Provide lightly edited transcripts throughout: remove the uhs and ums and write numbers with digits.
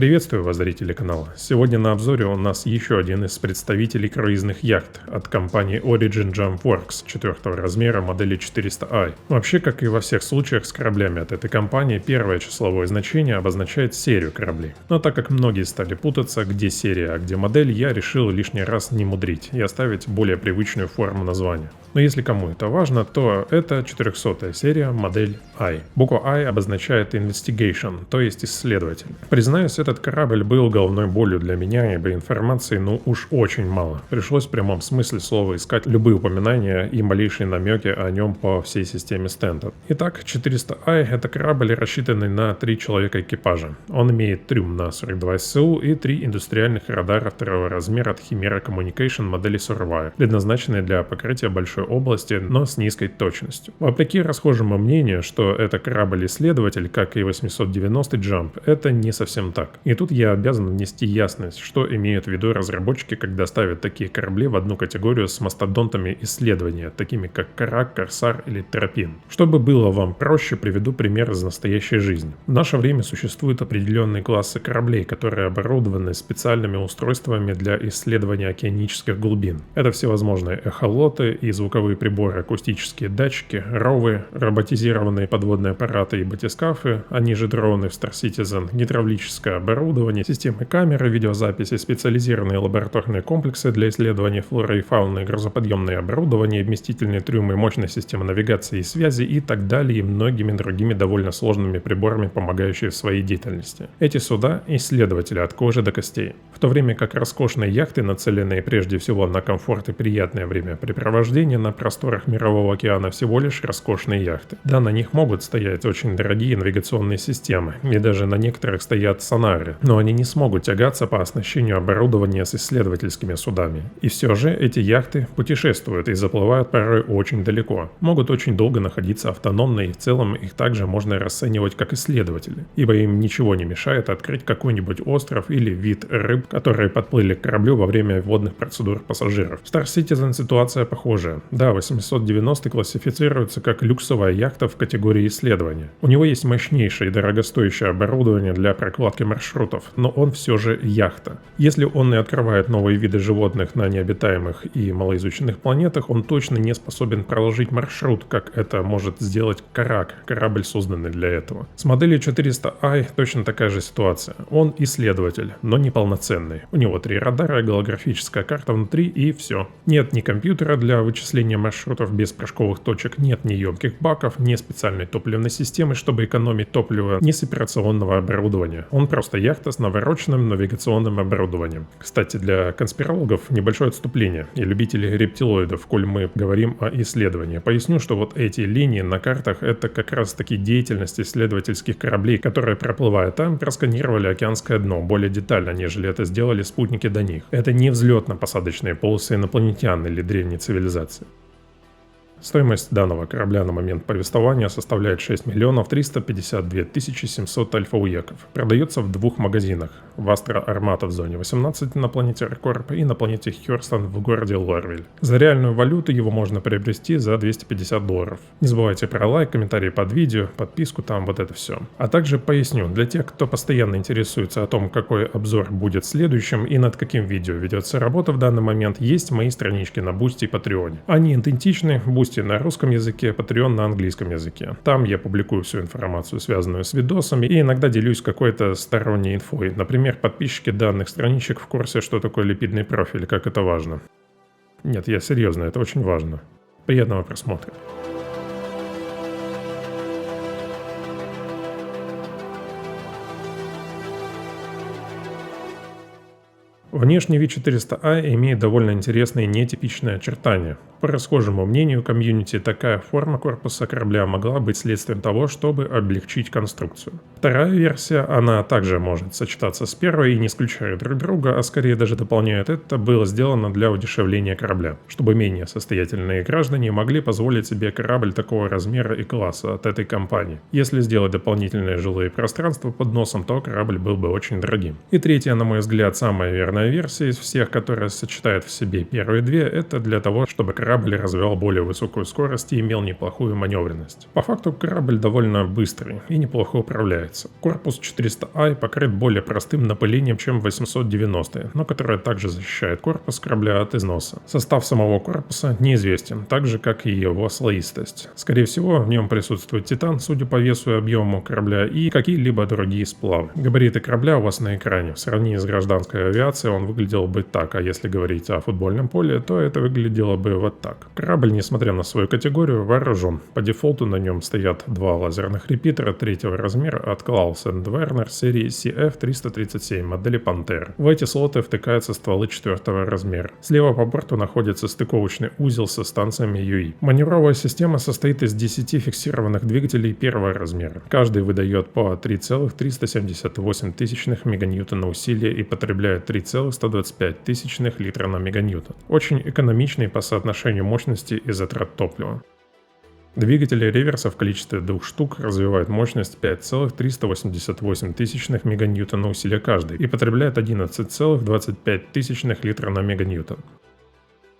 Приветствую вас, зрители канала. Сегодня на обзоре у нас еще один из представителей круизных яхт от компании Origin Jump Works 4 размера модели 400i. Вообще, как и во всех случаях с кораблями от этой компании, первое числовое значение обозначает серию кораблей. Но так как многие стали путаться, где серия, а где модель, я решил лишний раз не мудрить и оставить более привычную форму названия. Но если кому это важно, то это 400-я серия, модель I. Буква I обозначает Investigation, то есть исследователь. Признаюсь, этот корабль был головной болью для меня, ибо информации уж очень мало. Пришлось в прямом смысле слова искать любые упоминания и малейшие намеки о нем по всей системе Stanton. Итак, 400i — это корабль, рассчитанный на 3 человека экипажа. Он имеет трюм на 42 СУ и 3 индустриальных радара второго размера от Chimera Communication модели Surveyor, предназначенные для покрытия большой области, но с низкой точностью. Вопреки расхожему мнению, что это корабль-исследователь, как и 890 Jump, это не совсем так. И тут я обязан внести ясность, что имеют в виду разработчики, когда ставят такие корабли в одну категорию с мастодонтами исследования, такими как Карак, Корсар или Терапин. Чтобы было вам проще, приведу пример из настоящей жизни. В наше время существуют определенные классы кораблей, которые оборудованы специальными устройствами для исследования океанических глубин. Это всевозможные эхолоты и звуковые приборы, акустические датчики, ровы, роботизированные подводные аппараты и батискафы, они же дроны в Star Citizen, гидравлическое оборудование, системы камеры, видеозаписи, специализированные лабораторные комплексы для исследования флоры и фауны, грузоподъемное оборудование, вместительные трюмы, мощная система навигации и связи и так далее, и многими другими довольно сложными приборами, помогающими в своей деятельности. Эти суда — исследователи от кожи до костей. В то время как роскошные яхты, нацеленные прежде всего на комфорт и приятное времяпрепровождение на просторах Мирового океана, всего лишь роскошные яхты. Да, на них могут стоять очень дорогие навигационные системы, и даже на некоторых стоят сонары, но они не смогут тягаться по оснащению оборудования с исследовательскими судами. И все же эти яхты путешествуют и заплывают порой очень далеко, могут очень долго находиться автономно, и в целом их также можно расценивать как исследователи, ибо им ничего не мешает открыть какой-нибудь остров или вид рыб, которые подплыли к кораблю во время водных процедур пассажиров. В Star Citizen ситуация похожая. Да, 890 классифицируется как люксовая яхта в категории исследования. У него есть мощнейшее и дорогостоящее оборудование для прокладки маршрутов, но он все же яхта. Если он и открывает новые виды животных на необитаемых и малоизученных планетах, он точно не способен проложить маршрут, как это может сделать Карак, корабль, созданный для этого. С моделью 400i точно такая же ситуация. Он исследователь, но не полноценный. У него 3 радара, голографическая карта внутри и все. Нет ни компьютера для вычисления маршрутов без прыжковых точек, нет ни емких баков, ни специальной топливной системы, чтобы экономить топливо, ни с операционного оборудования. Он просто яхта с навороченным навигационным оборудованием. Кстати, для конспирологов небольшое отступление и любителей рептилоидов, коль мы говорим о исследовании. Поясню, что вот эти линии на картах — это как раз таки деятельность исследовательских кораблей, которые, проплывая там, просканировали океанское дно более детально, нежели это сделали спутники до них. Это не взлетно-посадочные полосы инопланетян или древней цивилизации. Стоимость данного корабля на момент повествования составляет 6 352 700 альфа-уеков. Продается в 2 магазинах: в Астра Армата в зоне 18 на планете Рекорп и на планете Хёрстон в городе Лорвиль. За реальную валюту его можно приобрести за $250. Не забывайте про лайк, комментарий под видео, подписку, там вот это все. А также поясню, для тех, кто постоянно интересуется о том, какой обзор будет следующим и над каким видео ведется работа в данный момент, есть мои странички на Boosty и Patreon. Они идентичны, Boosty на русском языке, Patreon на английском языке. Там я публикую всю информацию, связанную с видосами, и иногда делюсь какой-то сторонней инфой. Например, подписчики данных страничек в курсе, что такое липидный профиль, как это важно. Нет, я серьезно, это очень важно. Приятного просмотра. Внешний вид 400i имеет довольно интересные нетипичные очертания. По расхожему мнению комьюнити, такая форма корпуса корабля могла быть следствием того, чтобы облегчить конструкцию. Вторая версия, она также может сочетаться с первой и не исключает друг друга, а скорее даже дополняет это, было сделано для удешевления корабля, чтобы менее состоятельные граждане могли позволить себе корабль такого размера и класса от этой компании. Если сделать дополнительные жилые пространства под носом, то корабль был бы очень дорогим. И третья, на мой взгляд, самая верная самая версия из всех, которая сочетает в себе первые две, это для того, чтобы корабль развивал более высокую скорость и имел неплохую маневренность. По факту корабль довольно быстрый и неплохо управляется. Корпус 400i покрыт более простым напылением, чем 890, но которое также защищает корпус корабля от износа. Состав самого корпуса неизвестен, так же как и его слоистость. Скорее всего, в нем присутствует титан, судя по весу и объему корабля, и какие-либо другие сплавы. Габариты корабля у вас на экране. В сравнении с гражданской авиацией он выглядел бы так, а если говорить о футбольном поле, то это выглядело бы вот так. Корабль, несмотря на свою категорию, вооружен. По дефолту на нем стоят два лазерных репитера третьего размера от Klaus & Werner серии CF-337 модели Panther. В эти слоты втыкаются стволы четвертого размера. Слева по борту находится стыковочный узел со станциями UI. Маневровая система состоит из 10 фиксированных двигателей первого размера. Каждый выдает по 3,378 меганьютона усилия и потребляет 3,125 литра на меганьютон. Очень экономичный по соотношению мощности и затрат топлива. Двигатели реверса в количестве 2 штук развивают мощность 5,388 меганьютона усилия каждый и потребляют 11,25 литра на меганьютон.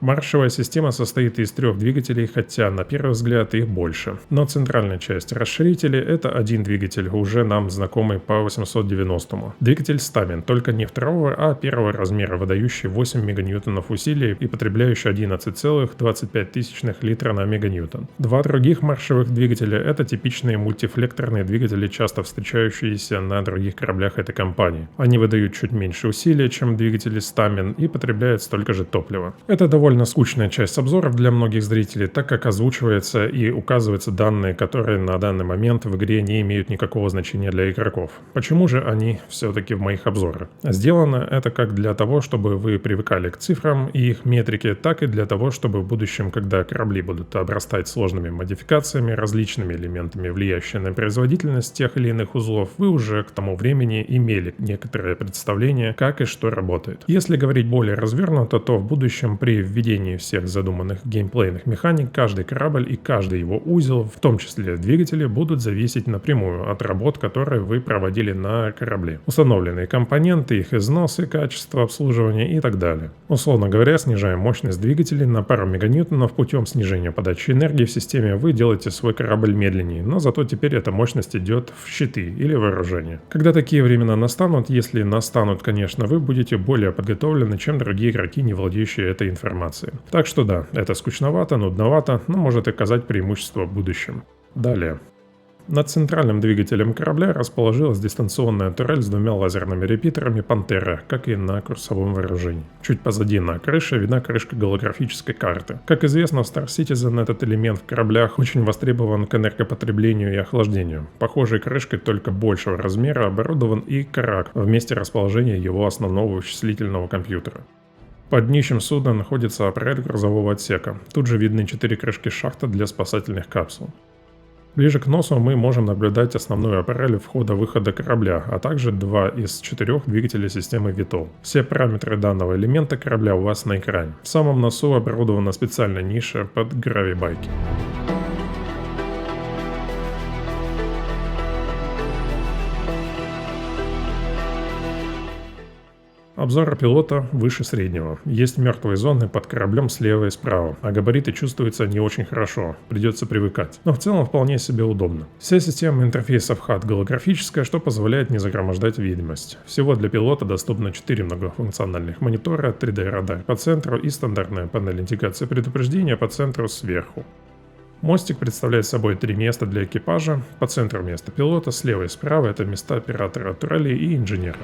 Маршевая система состоит из 3 двигателей, хотя на первый взгляд их больше. Но центральная часть расширителей — это один двигатель, уже нам знакомый по 890-му. Двигатель Stamen, только не второго, а первого размера, выдающий 8 меганьютонов усилий и потребляющий 11,25 литра на меганьютон. 2 других маршевых двигателя — это типичные мультифлекторные двигатели, часто встречающиеся на других кораблях этой компании. Они выдают чуть меньше усилия, чем двигатели Stamen, и потребляют столько же топлива. Это довольно скучная часть обзоров для многих зрителей, так как озвучивается и указываются данные, которые на данный момент в игре не имеют никакого значения для игроков. Почему же они все-таки в моих обзорах? Сделано это как для того, чтобы вы привыкали к цифрам и их метрике, так и для того, чтобы в будущем, когда корабли будут обрастать сложными модификациями, различными элементами, влияющими на производительность тех или иных узлов, вы уже к тому времени имели некоторое представление, как и что работает. Если говорить более развернуто, то в будущем при введении всех задуманных геймплейных механик каждый корабль и каждый его узел, в том числе двигатели, будут зависеть напрямую от работ, которые вы проводили на корабле. Установленные компоненты, их износы, качество обслуживания и так далее. Условно говоря, снижая мощность двигателей на пару меганьютонов путем снижения подачи энергии в системе, вы делаете свой корабль медленнее, но зато теперь эта мощность идет в щиты или вооружение. Когда такие времена настанут, если настанут, конечно, вы будете более подготовлены, чем другие игроки, не владеющие этой информацией. Так что да, это скучновато, нудновато, но может оказать преимущество в будущем. Далее. Над центральным двигателем корабля расположилась дистанционная турель с 2 лазерными репитерами Pantera, как и на курсовом вооружении. Чуть позади на крыше видна крышка голографической карты. Как известно, в Star Citizen этот элемент в кораблях очень востребован к энергопотреблению и охлаждению. Похожей крышкой, только большего размера, оборудован и Карак в месте расположения его основного вычислительного компьютера. Под днищем судна находится аппарель грузового отсека. Тут же видны 4 крышки шахта для спасательных капсул. Ближе к носу мы можем наблюдать основную аппарель входа-выхода корабля, а также 2 из 4 двигателей системы VTOL. Все параметры данного элемента корабля у вас на экране. В самом носу оборудована специальная ниша под гравибайки. Обзор пилота выше среднего. Есть мертвые зоны под кораблем слева и справа, а габариты чувствуются не очень хорошо, придется привыкать. Но в целом вполне себе удобно. Вся система интерфейсов HUD голографическая, что позволяет не загромождать видимость. Всего для пилота доступно 4 многофункциональных монитора, 3D-радар по центру и стандартная панель индикации предупреждения по центру сверху. Мостик представляет собой 3 места для экипажа, по центру место пилота, слева и справа это места оператора турелей и инженера.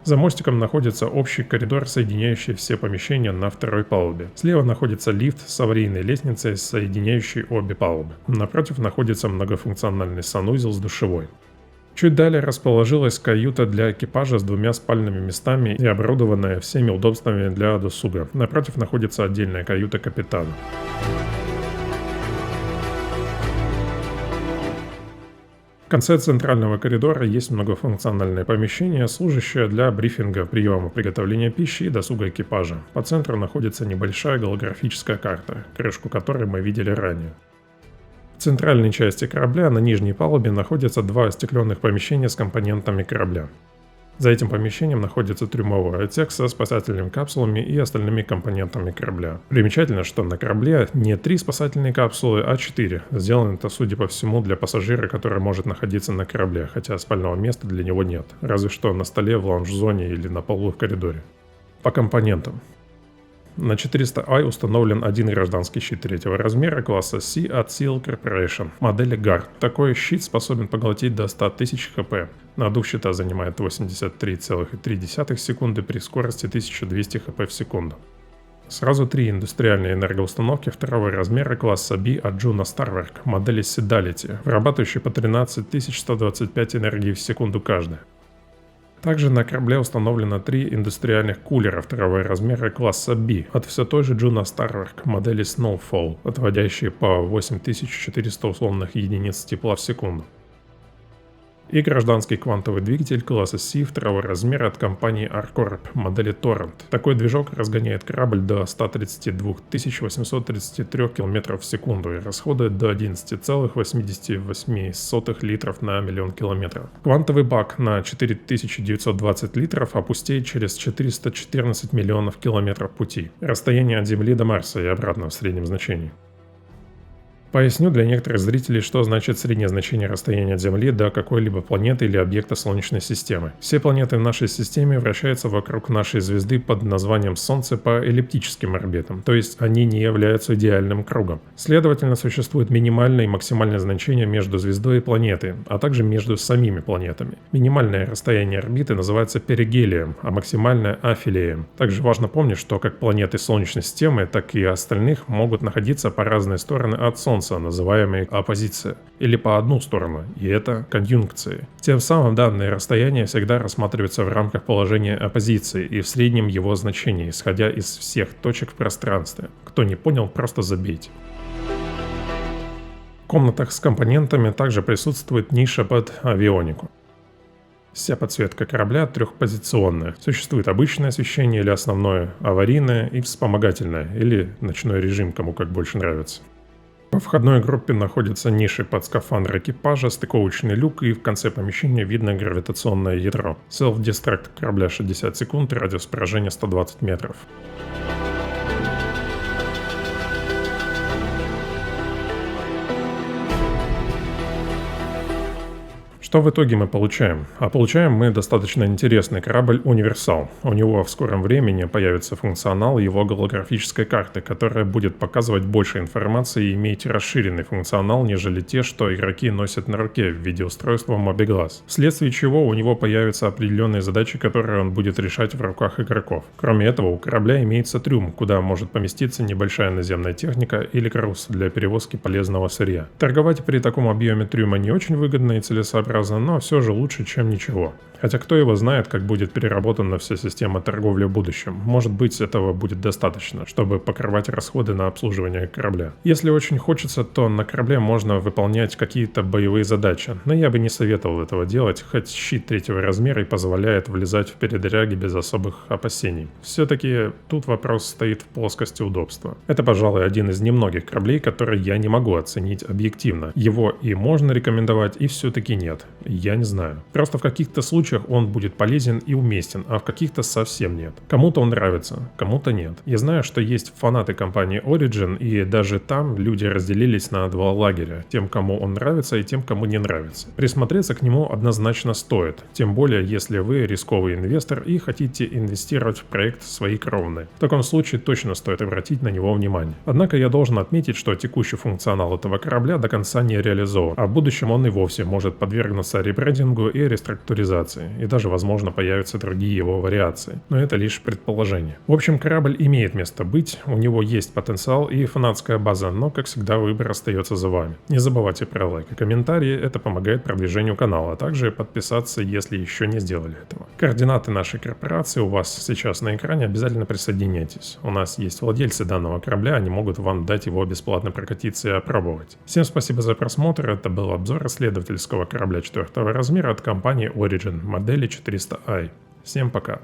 За мостиком находится общий коридор, соединяющий все помещения на второй палубе. Слева находится лифт с аварийной лестницей, соединяющей обе палубы. Напротив находится многофункциональный санузел с душевой. Чуть далее расположилась каюта для экипажа с 2 спальными местами и оборудованная всеми удобствами для досуга. Напротив находится отдельная каюта капитана. В конце центрального коридора есть многофункциональное помещение, служащее для брифинга, приема, приготовления пищи и досуга экипажа. По центру находится небольшая голографическая карта, крышку которой мы видели ранее. В центральной части корабля на нижней палубе находятся 2 остекленных помещения с компонентами корабля. За этим помещением находится трюмовой отсек со спасательными капсулами и остальными компонентами корабля. Примечательно, что на корабле не 3 спасательные капсулы, а 4. Сделано это, судя по всему, для пассажира, который может находиться на корабле, хотя спального места для него нет, разве что на столе в лаунж-зоне или на полу в коридоре. По компонентам. На 400i установлен один гражданский щит третьего размера класса C от Seal Corporation модели GAR. Такой щит способен поглотить до 100 тысяч хп. Надув щита занимает 83,3 секунды при скорости 1200 хп в секунду. Сразу 3 индустриальные энергоустановки второго размера класса B от Juno Starwerk модели Sedality, вырабатывающие по 13125 энергии в секунду каждая. Также на корабле установлено 3 индустриальных кулера второго размера класса B от все той же Juno Starwerk модели Snowfall, отводящие по 8400 условных единиц тепла в секунду. И гражданский квантовый двигатель класса C второго размера от компании ArcCorp модели Torrent. Такой движок разгоняет корабль до 132 833 км в секунду и расходует до 11,88 литров на миллион километров. Квантовый бак на 4920 литров опустеет через 414 миллионов километров пути. Расстояние от Земли до Марса и обратно в среднем значении. Поясню для некоторых зрителей, что значит среднее значение расстояния от Земли до какой-либо планеты или объекта Солнечной системы. Все планеты в нашей системе вращаются вокруг нашей звезды под названием Солнце по эллиптическим орбитам, то есть они не являются идеальным кругом. Следовательно, существует минимальное и максимальное значение между звездой и планетой, а также между самими планетами. Минимальное расстояние орбиты называется перигелием, а максимальное – афелием. Также важно помнить, что как планеты Солнечной системы, так и остальных могут находиться по разные стороны от Солнца, называемая оппозиция, или по одну сторону, и это конъюнкции. Тем самым данное расстояние всегда рассматривается в рамках положения оппозиции и в среднем его значении, исходя из всех точек в пространстве. Кто не понял, просто забейте. В комнатах с компонентами также присутствует ниша под авионику. Вся подсветка корабля трехпозиционная. Существует обычное освещение или основное, аварийное и вспомогательное, или ночной режим, кому как больше нравится. Во входной группе находятся ниши под скафандр экипажа, стыковочный люк и в конце помещения видно гравитационное ядро. Self-destruct корабля 60 секунд, радиус поражения 120 метров. Что в итоге мы получаем? А получаем мы достаточно интересный корабль «Универсал». У него в скором времени появится функционал его голографической карты, которая будет показывать больше информации и иметь расширенный функционал, нежели те, что игроки носят на руке в виде устройства MobiGlass. Вследствие чего у него появятся определенные задачи, которые он будет решать в руках игроков. Кроме этого, у корабля имеется трюм, куда может поместиться небольшая наземная техника или груз для перевозки полезного сырья. Торговать при таком объеме трюма не очень выгодно и целесообразно, но все же лучше, чем ничего. Хотя кто его знает, как будет переработана вся система торговли в будущем. Может быть, этого будет достаточно, чтобы покрывать расходы на обслуживание корабля. Если очень хочется, то на корабле можно выполнять какие-то боевые задачи, но я бы не советовал этого делать, хоть щит третьего размера и позволяет влезать в передряги без особых опасений. Все-таки тут вопрос стоит в плоскости удобства. Это, пожалуй, один из немногих кораблей, который я не могу оценить объективно. Его и можно рекомендовать, и все-таки нет. Я не знаю. Просто в каких-то случаях он будет полезен и уместен, а в каких-то совсем нет. Кому-то он нравится, кому-то нет. Я знаю, что есть фанаты компании Origin, и даже там люди разделились на два лагеря. Тем, кому он нравится, и тем, кому не нравится. Присмотреться к нему однозначно стоит. Тем более, если вы рисковый инвестор и хотите инвестировать в проект свои кровные. В таком случае точно стоит обратить на него внимание. Однако я должен отметить, что текущий функционал этого корабля до конца не реализован, а в будущем он и вовсе может подвергнуться ребрендингу и реструктуризации, и даже, возможно, появятся другие его вариации. Но это лишь предположение. В общем, корабль имеет место быть, у него есть потенциал и фанатская база, но, как всегда, выбор остается за вами. Не забывайте про лайк и комментарии, это помогает продвижению канала, а также подписаться, если еще не сделали этого. Координаты нашей корпорации у вас сейчас на экране, обязательно присоединяйтесь. У нас есть владельцы данного корабля, они могут вам дать его бесплатно прокатиться и опробовать. Всем спасибо за просмотр, это был обзор исследовательского корабля 4 размера от компании Origin модели 400i. Всем пока!